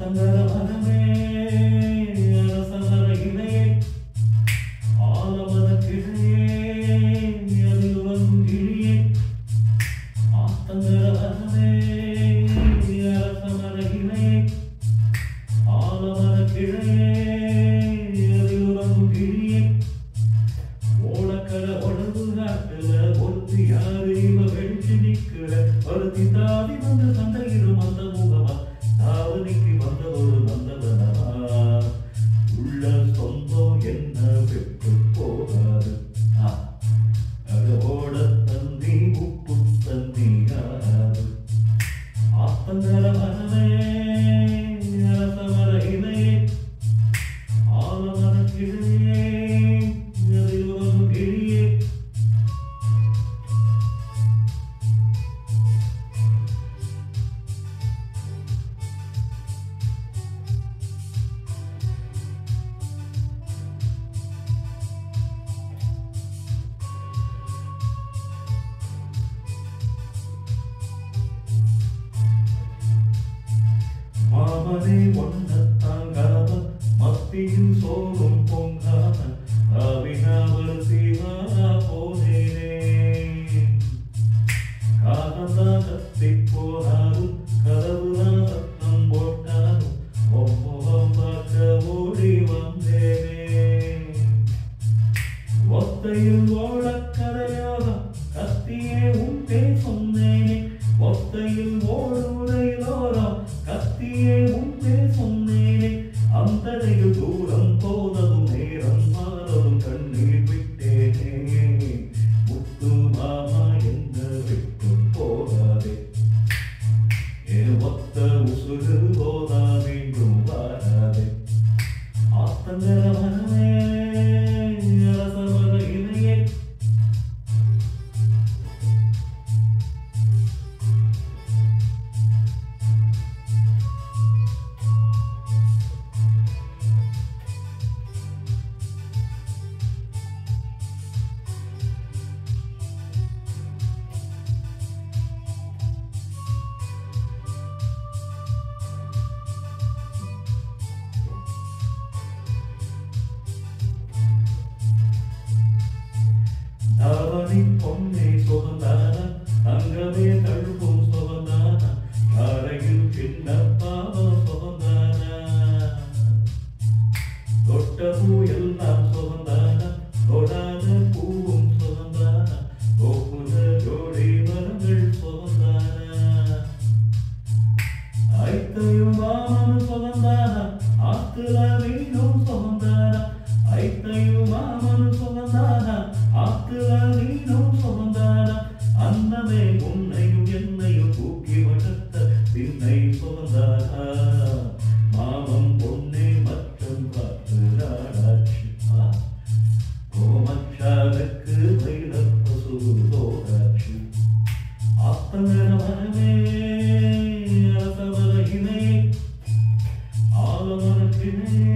ஆத்தங்கர மனமே அரசமர இணையே ஆலமர கிளையே அதில் உறங்கும் கிளியே ஆத்தங்கர மனமே அரசமர இணையே ஆலமர கிளையே அதில் உறங்கும் கிளியே ஓடக்கர உணவு நாட்டுல ஒருத்தி யாரு இவ வெடிச்சு நிக்கிற ஒருத்தி தாவி வந்து சண்டையிடும் அந்த முகமா தாவணிக்கு வந்த ஒரு நந்தவனமா உள்ள சொந்தம் என்ன விட்டு போகாது அதோட தந்தி உப்பு தந்தியாது ஆத்தங்கர மனமே அரசமர இணையே ஆலமர கிளையே அதில் உறங்கும் கிளியே மாமனே ஒன்னத்தாங்காம மத்தியில் சோறும் பொங்காம அவினாவல் சீமானா போனேனே காலந்தான் கத்தி போனாலும் கதவுதான் சத்தம் போட்டாலும் ஒப்புவம் பார்க்க ஓடி வந்தேனே ஒத்தையில் ஓடக்கரையாக கத்தியே உண்டே சொன்னேனே ஒத்தையில் ஓடுடையோரம் கத்தியே உண்டே சொன்னேனே அந்தரையில் தூரம் போனதும் நேரம் மாறதும் கண்ணீர் விட்டேனே முத்து மாமா என்ன விட்டு போகாதே ஒத்த உசுறு போதா மீண்டும் வாராதே ஆத்தங்கர மனமே அரசமர இணையே தாவணி பொன்னை சுகந்தான தங்கமே தழுவும் சுகந்தான அறையில் சின்ன பாவம் சுகந்தான தொட்ட பூ எல்லாம் சுகந்தான தொடாத பூவும் சுகந்தான ஒப்புத ஜோடி மரங்கள் சுகந்தான ஐத்தையும் மாமன் சுகந்தான ஆத்துல மீனும் சுகந்தான ஐத்தையும் மாமன் சுகந்தான ஆத்துல நீனும் சுகந்தான அன்னமே உன்னையும் என்னையும் தூக்கி வளர்த்த பின்னை சுகந்தான மாமம் பொன்னே மற்றும் காத்து நாடாட்சி கோமச்சாருக்கு வைரப்பு சுகுதோடாட்சி ஆத்தங்கர மனமே அரசமர இணையே ஆலமர கிளையே